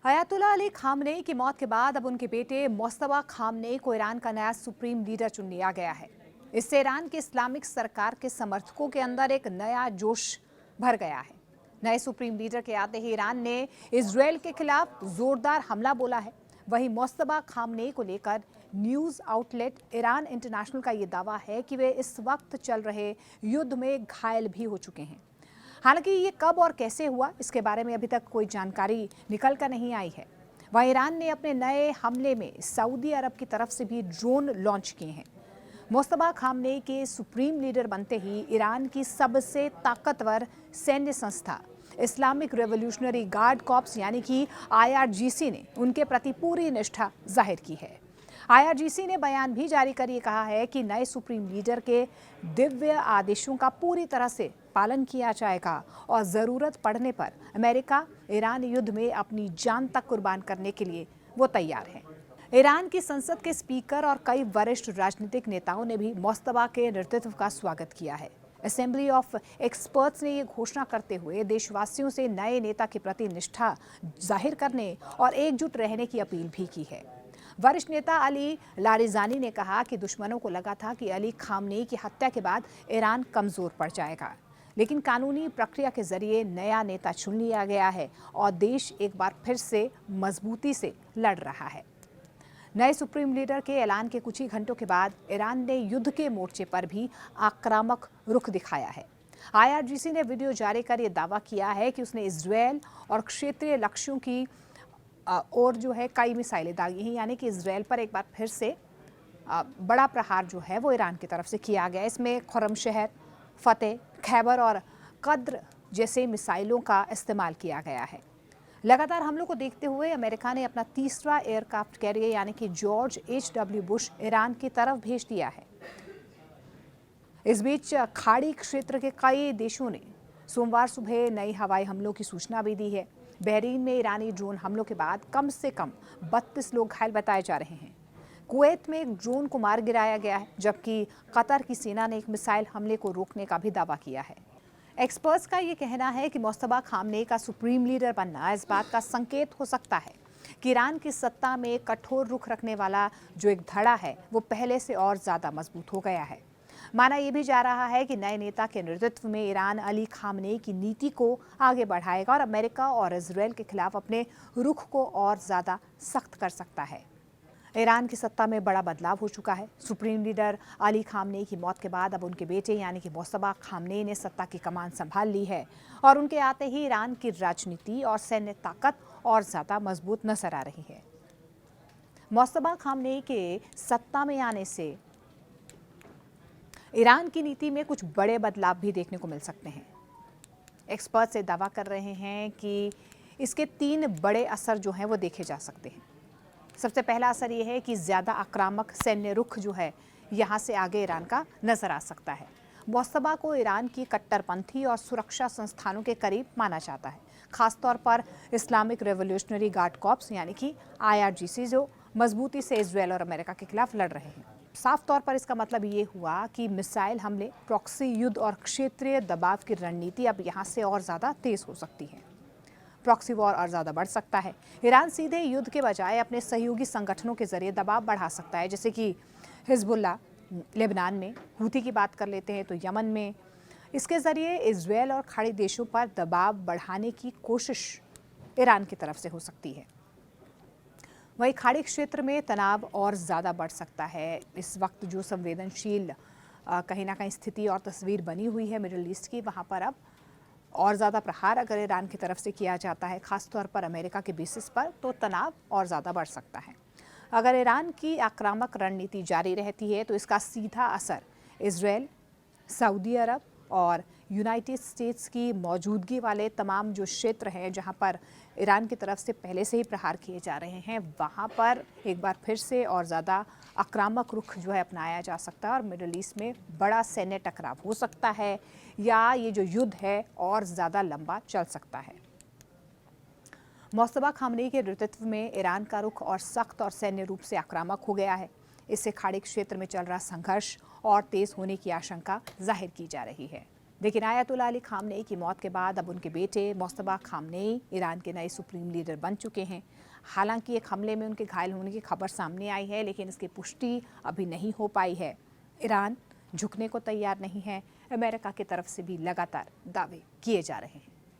Ayatollah Ali Khamenei की मौत के बाद अब उनके बेटे मुस्तफा खामनेई को ईरान का नया सुप्रीम लीडर चुन लिया गया है। इससे ईरान की इस्लामिक सरकार के समर्थकों के अंदर एक नया जोश भर गया है। नए सुप्रीम लीडर के आते ही ईरान ने इजरायल के खिलाफ जोरदार हमला बोला है। वहीं मुस्तफा खामनेई को लेकर न्यूज आउटलेट ईरान इंटरनेशनल का ये दावा है कि वे इस वक्त चल रहे युद्ध में घायल भी हो चुके हैं। हालांकि ये कब और कैसे हुआ, इसके बारे में अभी तक कोई जानकारी निकल कर नहीं आई है। वहीं ईरान ने अपने नए हमले में सऊदी अरब की तरफ से भी ड्रोन लॉन्च किए हैं। मुस्तफा खामनेई के सुप्रीम लीडर बनते ही ईरान की सबसे ताकतवर सैन्य संस्था इस्लामिक रेवोल्यूशनरी गार्ड कॉर्प्स यानी कि IRGC ने उनके प्रति पूरी निष्ठा जाहिर की है। IRGC ने बयान भी जारी कर ये कहा है कि नए सुप्रीम लीडर के दिव्य आदेशों का पूरी तरह से पालन किया जाएगा और ज़रूरत पड़ने पर अमेरिका ईरान युद्ध में अपनी जान तक कुर्बान करने के लिए वो तैयार है। ईरान की संसद के स्पीकर और कई वरिष्ठ राजनीतिक नेताओं ने भी मुस्तफा के नेतृत्व का स्वागत किया है। असेंबली ऑफ एक्सपर्ट्स ने ये घोषणा करते हुए देशवासियों से नए नेता के प्रति निष्ठा जाहिर करने और एकजुट रहने की अपील भी की है। वरिष्ठ नेता अली लारिजानी ने कहा कि दुश्मनों को लगा था कि अली खामनेई की हत्या के बाद ईरान कमजोर पड़ जाएगा, लेकिन कानूनी प्रक्रिया के जरिए नया नेता चुन लिया गया है और देश एक बार फिर से मजबूती से लड़ रहा है। नए सुप्रीम लीडर के ऐलान के कुछ ही घंटों के बाद ईरान ने युद्ध के मोर्चे पर भी आक्रामक रुख दिखाया है। IRGC ने वीडियो जारी कर यह दावा किया है कि उसने इजरायल और क्षेत्रीय लक्ष्यों की और जो है कई मिसाइलें दागी हैं, यानी कि इजरायल पर एक बार फिर से बड़ा प्रहार जो है वो ईरान की तरफ से किया गया। इसमें खुर्रमशहर, फतेह, खैबर और कद्र जैसे मिसाइलों का इस्तेमाल किया गया है। लगातार हमलों को देखते हुए अमेरिका ने अपना तीसरा एयरक्राफ्ट कैरियर यानी कि जॉर्ज H.W. बुश ईरान की तरफ भेज दिया है। इस बीच खाड़ी क्षेत्र के कई देशों ने सोमवार सुबह नई हवाई हमलों की सूचना भी दी है। बहरीन में ईरानी ड्रोन हमलों के बाद कम से कम 32 लोग घायल बताए जा रहे हैं। कुवैत में एक ड्रोन को मार गिराया गया है, जबकि कतर की सेना ने एक मिसाइल हमले को रोकने का भी दावा किया है। एक्सपर्ट्स का ये कहना है कि मुस्तफा खामनेई का सुप्रीम लीडर बनना इस बात का संकेत हो सकता है कि ईरान की सत्ता में कठोर रुख रखने वाला जो एक धड़ा है वो पहले से और ज़्यादा मजबूत हो गया है। माना यह भी जा रहा है कि नए नेता के नेतृत्व में ईरान अली खामनेई की नीति को आगे बढ़ाएगा और अमेरिका और इजरायल के खिलाफ अपने रुख को और ज़्यादा सख्त कर सकता है। ईरान की सत्ता में बड़ा बदलाव हो चुका है। सुप्रीम लीडर अली खामनेई की मौत के बाद अब उनके बेटे यानी कि मुस्तफा खामनेई ने सत्ता की कमान संभाल ली है और उनके आते ही ईरान की राजनीति और सैन्य ताकत और ज़्यादा मजबूत नजर आ रही है। मुस्तफा खामनेई के सत्ता में आने से ईरान की नीति में कुछ बड़े बदलाव भी देखने को मिल सकते हैं। एक्सपर्ट्स ये दावा कर रहे हैं कि इसके 3 बड़े असर जो हैं वो देखे जा सकते हैं। सबसे पहला असर ये है कि ज़्यादा आक्रामक सैन्य रुख जो है यहाँ से आगे ईरान का नजर आ सकता है। मुस्तफा को ईरान की कट्टरपंथी और सुरक्षा संस्थानों के करीब माना जाता है, खासतौर पर इस्लामिक रेवोल्यूशनरी गार्ड कॉर्प्स यानी कि IRGC जो मजबूती से इजरायल और अमेरिका के खिलाफ लड़ रहे हैं। साफ तौर पर इसका मतलब ये हुआ कि मिसाइल हमले, प्रॉक्सी युद्ध और क्षेत्रीय दबाव की रणनीति अब यहाँ से और ज़्यादा तेज हो सकती है। प्रॉक्सी वॉर और ज़्यादा बढ़ सकता है। ईरान सीधे युद्ध के बजाय अपने सहयोगी संगठनों के जरिए दबाव बढ़ा सकता है, जैसे कि हिजबुल्ला लेबनान में, हूथी की बात कर लेते हैं तो यमन में। इसके जरिए इजरायल और खाड़ी देशों पर दबाव बढ़ाने की कोशिश ईरान की तरफ से हो सकती है। वहीं खाड़ी क्षेत्र में तनाव और ज़्यादा बढ़ सकता है। इस वक्त जो संवेदनशील कहीं ना कहीं स्थिति और तस्वीर बनी हुई है मिडिल ईस्ट की, वहाँ पर अब और ज़्यादा प्रहार अगर ईरान की तरफ से किया जाता है, खासतौर पर अमेरिका के बेसिस पर, तो तनाव और ज़्यादा बढ़ सकता है। अगर ईरान की आक्रामक रणनीति जारी रहती है तो इसका सीधा असर इजरायल, सऊदी अरब और यूनाइटेड स्टेट्स की मौजूदगी वाले तमाम जो क्षेत्र हैं जहां पर ईरान की तरफ से पहले से ही प्रहार किए जा रहे हैं, वहां पर एक बार फिर से और ज़्यादा आक्रामक रुख जो है अपनाया जा सकता है और मिडिल ईस्ट में बड़ा सैन्य टकराव हो सकता है या ये जो युद्ध है और ज़्यादा लंबा चल सकता है। मुस्तफा खामनेई के नेतृत्व में ईरान का रुख और सख्त और सैन्य रूप से आक्रामक हो गया है। इससे खाड़ी क्षेत्र में चल रहा संघर्ष और तेज होने की आशंका जाहिर की जा रही है। लेकिन आयतुल्लाह अली खामनेई की मौत के बाद अब उनके बेटे मुज्तबा खामनेई ईरान के नए सुप्रीम लीडर बन चुके हैं। हालांकि एक हमले में उनके घायल होने की खबर सामने आई है, लेकिन इसकी पुष्टि अभी नहीं हो पाई है। ईरान झुकने को तैयार नहीं है। अमेरिका की तरफ से भी लगातार दावे किए जा रहे हैं।